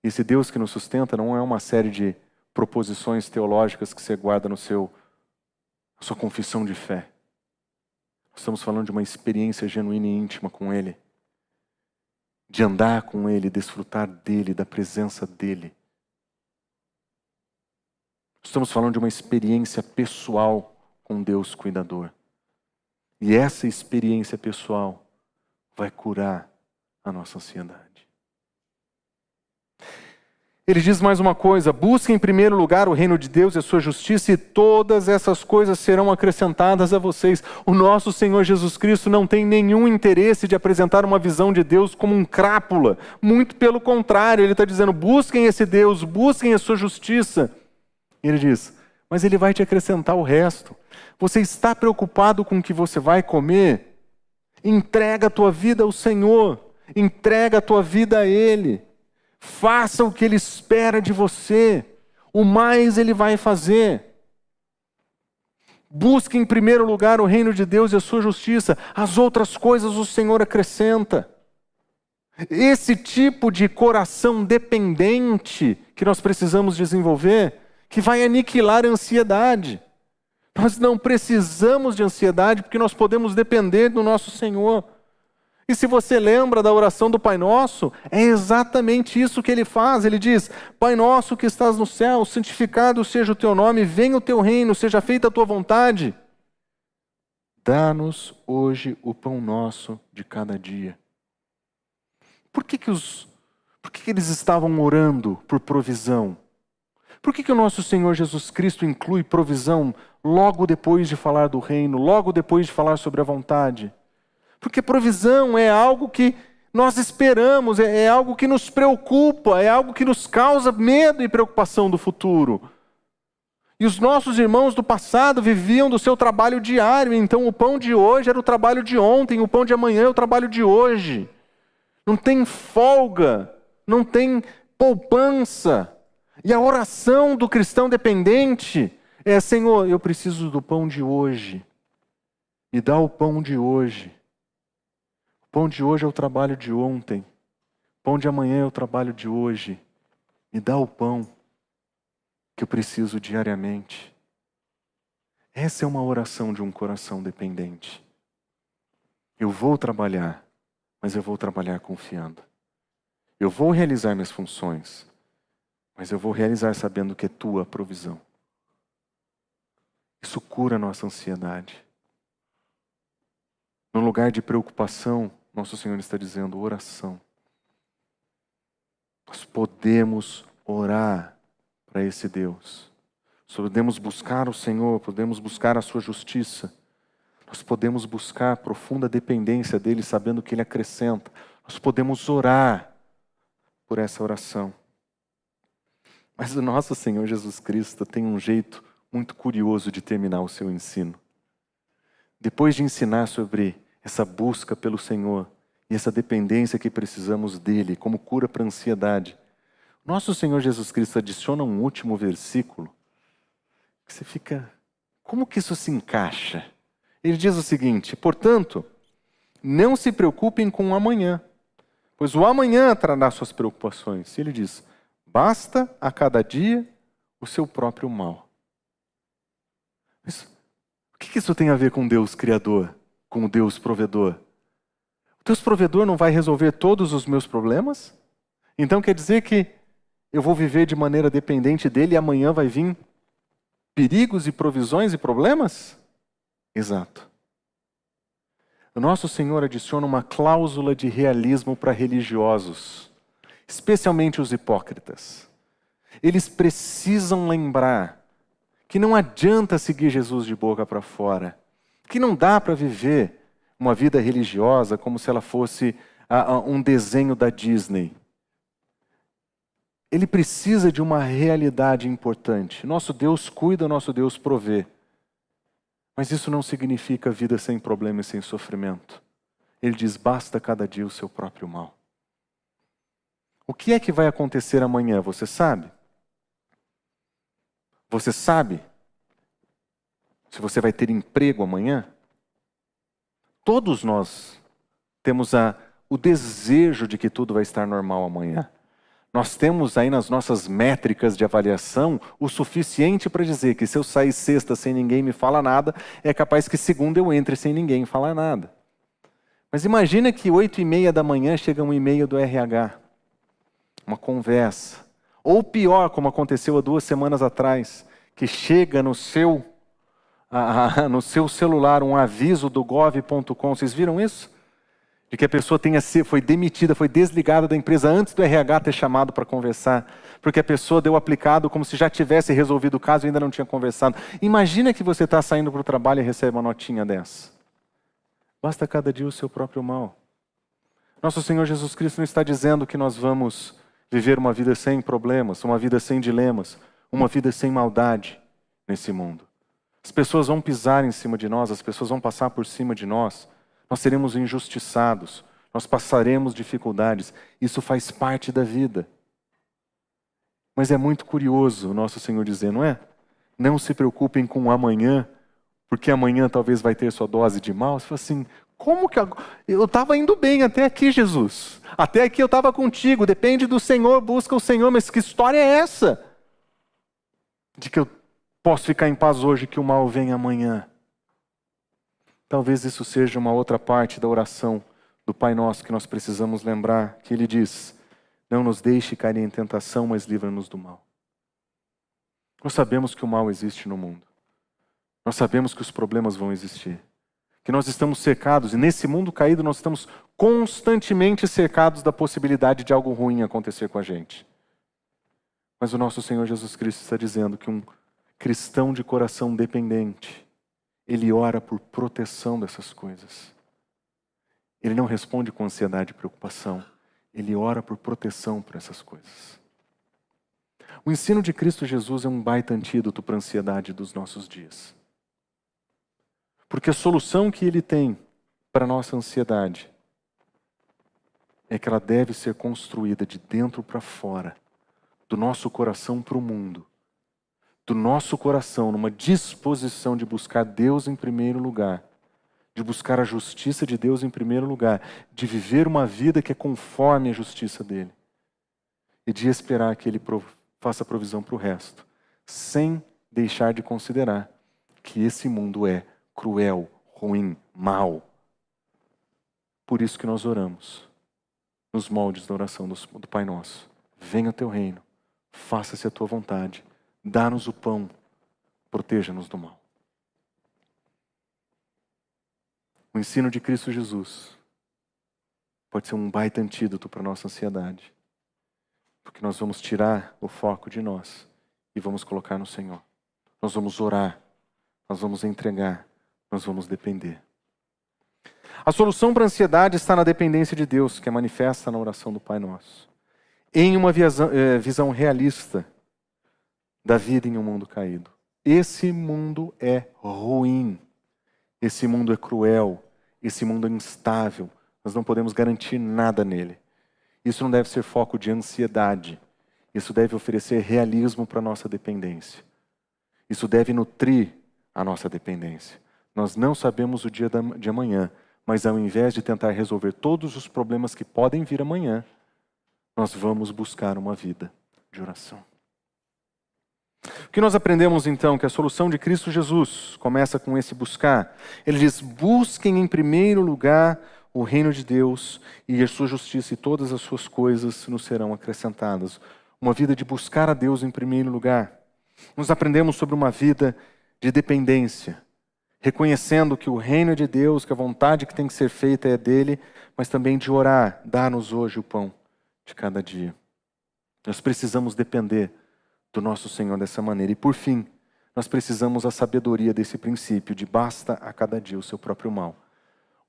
E esse Deus que nos sustenta não é uma série de proposições teológicas que você guarda na sua confissão de fé. Nós estamos falando de uma experiência genuína e íntima com Ele. De andar com Ele, desfrutar dEle, da presença dEle. Estamos falando de uma experiência pessoal com Deus cuidador. E essa experiência pessoal vai curar a nossa ansiedade. Ele diz mais uma coisa: busque em primeiro lugar o reino de Deus e a sua justiça, e todas essas coisas serão acrescentadas a vocês. O nosso Senhor Jesus Cristo não tem nenhum interesse de apresentar uma visão de Deus como um crápula. Muito pelo contrário, Ele está dizendo, busquem esse Deus, busquem a sua justiça. E Ele diz, mas Ele vai te acrescentar o resto. Você está preocupado com o que você vai comer? Entrega a tua vida ao Senhor. Entrega a tua vida a Ele. Faça o que Ele espera de você. O mais Ele vai fazer. Busque em primeiro lugar o reino de Deus e a sua justiça. As outras coisas o Senhor acrescenta. Esse tipo de coração dependente que nós precisamos desenvolver, que vai aniquilar a ansiedade. Nós não precisamos de ansiedade porque nós podemos depender do nosso Senhor. E se você lembra da oração do Pai Nosso, é exatamente isso que Ele faz. Ele diz, Pai Nosso que estás no céu, santificado seja o teu nome, venha o teu reino, seja feita a tua vontade. Dá-nos hoje o pão nosso de cada dia. Por que eles estavam orando por provisão? Por que o nosso Senhor Jesus Cristo inclui provisão logo depois de falar do reino, logo depois de falar sobre a vontade? Porque provisão é algo que nós esperamos, é algo que nos preocupa, é algo que nos causa medo e preocupação do futuro. E os nossos irmãos do passado viviam do seu trabalho diário, então o pão de hoje era o trabalho de ontem, o pão de amanhã é o trabalho de hoje. Não tem folga, não tem poupança. E a oração do cristão dependente é, Senhor, eu preciso do pão de hoje. Me dá o pão de hoje. O pão de hoje é o trabalho de ontem. O pão de amanhã é o trabalho de hoje. Me dá o pão que eu preciso diariamente. Essa é uma oração de um coração dependente. Eu vou trabalhar, mas eu vou trabalhar confiando. Eu vou realizar minhas funções, mas eu vou realizar sabendo que é tua a provisão. Isso cura a nossa ansiedade. No lugar de preocupação, nosso Senhor está dizendo oração. Nós podemos orar para esse Deus. Nós podemos buscar o Senhor, podemos buscar a sua justiça. Nós podemos buscar a profunda dependência dele, sabendo que ele acrescenta. Nós podemos orar por essa oração. Mas o nosso Senhor Jesus Cristo tem um jeito muito curioso de terminar o seu ensino. Depois de ensinar sobre essa busca pelo Senhor e essa dependência que precisamos dele como cura para a ansiedade, nosso Senhor Jesus Cristo adiciona um último versículo que você fica, como que isso se encaixa? Ele diz o seguinte: portanto, não se preocupem com o amanhã, pois o amanhã trará suas preocupações. Ele diz, basta a cada dia o seu próprio mal. Mas o que isso tem a ver com Deus Criador, com o Deus Provedor? O Deus Provedor não vai resolver todos os meus problemas? Então quer dizer que eu vou viver de maneira dependente dele e amanhã vai vir perigos e provisões e problemas? Exato. O nosso Senhor adiciona uma cláusula de realismo para religiosos, especialmente os hipócritas. Eles precisam lembrar que não adianta seguir Jesus de boca para fora, que não dá para viver uma vida religiosa como se ela fosse um desenho da Disney. Ele precisa de uma realidade importante. Nosso Deus cuida, nosso Deus provê. Mas isso não significa vida sem problema e sem sofrimento. Ele diz, basta cada dia o seu próprio mal. O que é que vai acontecer amanhã, você sabe? Você sabe se você vai ter emprego amanhã? Todos nós temos o desejo de que tudo vai estar normal amanhã. Nós temos aí nas nossas métricas de avaliação o suficiente para dizer que se eu sair sexta sem ninguém me falar nada, é capaz que segunda eu entre sem ninguém falar nada. Mas imagina que 8h30 da manhã chega um e-mail do RH, uma conversa. Ou pior, como aconteceu há 2 semanas atrás, que chega no seu celular um aviso do gov.com. Vocês viram isso? De que a pessoa foi demitida, foi desligada da empresa antes do RH ter chamado para conversar, porque a pessoa deu aplicado como se já tivesse resolvido o caso e ainda não tinha conversado. Imagina que você está saindo para o trabalho e recebe uma notinha dessa. Basta cada dia o seu próprio mal. Nosso Senhor Jesus Cristo não está dizendo que nós vamos viver uma vida sem problemas, uma vida sem dilemas, uma vida sem maldade nesse mundo. As pessoas vão pisar em cima de nós, as pessoas vão passar por cima de nós. Nós seremos injustiçados, nós passaremos dificuldades. Isso faz parte da vida. Mas é muito curioso o nosso Senhor dizer, não é? Não se preocupem com o amanhã, porque amanhã talvez vai ter sua dose de mal. Você fala assim, como que eu estava indo bem até aqui, Jesus? Até aqui eu estava contigo, depende do Senhor, busca o Senhor. Mas que história é essa? De que eu posso ficar em paz hoje, que o mal vem amanhã. Talvez isso seja uma outra parte da oração do Pai Nosso que nós precisamos lembrar, que ele diz, não nos deixe cair em tentação, mas livra-nos do mal. Nós sabemos que o mal existe no mundo. Nós sabemos que os problemas vão existir. Que nós estamos cercados, e nesse mundo caído nós estamos constantemente cercados da possibilidade de algo ruim acontecer com a gente. Mas o nosso Senhor Jesus Cristo está dizendo que um cristão de coração dependente, ele ora por proteção dessas coisas. Ele não responde com ansiedade e preocupação. Ele ora por proteção para essas coisas. O ensino de Cristo Jesus é um baita antídoto para a ansiedade dos nossos dias. Porque a solução que ele tem para a nossa ansiedade é que ela deve ser construída de dentro para fora, do nosso coração para o mundo. Do nosso coração, numa disposição de buscar Deus em primeiro lugar, de buscar a justiça de Deus em primeiro lugar, de viver uma vida que é conforme a justiça dele, e de esperar que ele faça provisão para o resto, sem deixar de considerar que esse mundo é cruel, ruim, mau. Por isso que nós oramos, nos moldes da oração do Pai Nosso. Venha o teu reino, faça-se a tua vontade. Dá-nos o pão, proteja-nos do mal. O ensino de Cristo Jesus pode ser um baita antídoto para a nossa ansiedade. Porque nós vamos tirar o foco de nós e vamos colocar no Senhor. nós vamos orar, nós vamos entregar, nós vamos depender. A solução para a ansiedade está na dependência de Deus, que é manifesta na oração do Pai Nosso. Em uma visão realista da vida em um mundo caído. Esse mundo é ruim, esse mundo é cruel, esse mundo é instável, nós não podemos garantir nada nele. Isso não deve ser foco de ansiedade, isso deve oferecer realismo para a nossa dependência. Isso deve nutrir a nossa dependência. Nós não sabemos o dia de amanhã, mas ao invés de tentar resolver todos os problemas que podem vir amanhã, nós vamos buscar uma vida de oração. O que nós aprendemos então? Que a solução de Cristo Jesus começa com esse buscar. Ele diz, busquem em primeiro lugar o reino de Deus e a sua justiça, e todas as suas coisas nos serão acrescentadas. Uma vida de buscar a Deus em primeiro lugar. Nós aprendemos sobre uma vida de dependência, reconhecendo que o reino é de Deus, que a vontade que tem que ser feita é dele, mas também de orar, dá-nos hoje o pão de cada dia. Nós precisamos depender do nosso Senhor dessa maneira. E por fim, nós precisamos a sabedoria desse princípio de basta a cada dia o seu próprio mal.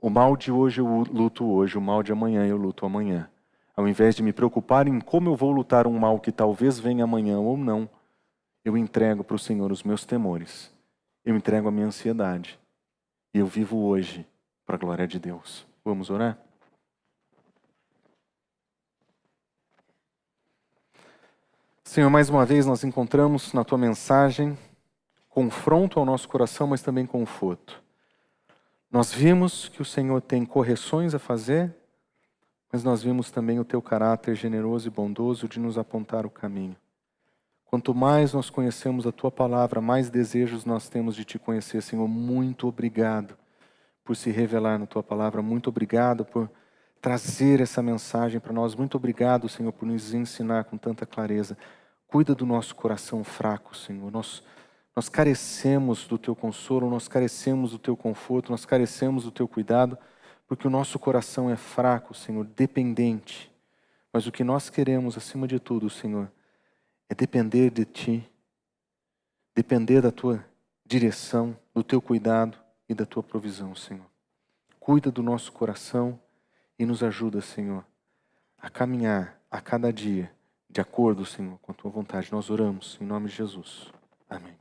O mal de hoje eu luto hoje, o mal de amanhã eu luto amanhã. Ao invés de me preocupar em como eu vou lutar um mal que talvez venha amanhã ou não, eu entrego para o Senhor os meus temores. Eu entrego a minha ansiedade. E eu vivo hoje para a glória de Deus. Vamos orar? Senhor, mais uma vez nós encontramos na Tua mensagem confronto ao nosso coração, mas também conforto. Nós vimos que o Senhor tem correções a fazer, mas nós vimos também o Teu caráter generoso e bondoso de nos apontar o caminho. Quanto mais nós conhecemos a Tua palavra, mais desejos nós temos de Te conhecer, Senhor. Muito obrigado por se revelar na Tua palavra. Muito obrigado por trazer essa mensagem para nós. Muito obrigado, Senhor, por nos ensinar com tanta clareza. Cuida do nosso coração fraco, Senhor. Nós carecemos do Teu consolo, nós carecemos do Teu conforto, nós carecemos do Teu cuidado, porque o nosso coração é fraco, Senhor, dependente. Mas o que nós queremos, acima de tudo, Senhor, é depender de Ti, depender da Tua direção, do Teu cuidado e da Tua provisão, Senhor. Cuida do nosso coração e nos ajuda, Senhor, a caminhar a cada dia de acordo, Senhor, com a Tua vontade. Nós oramos em nome de Jesus. Amém.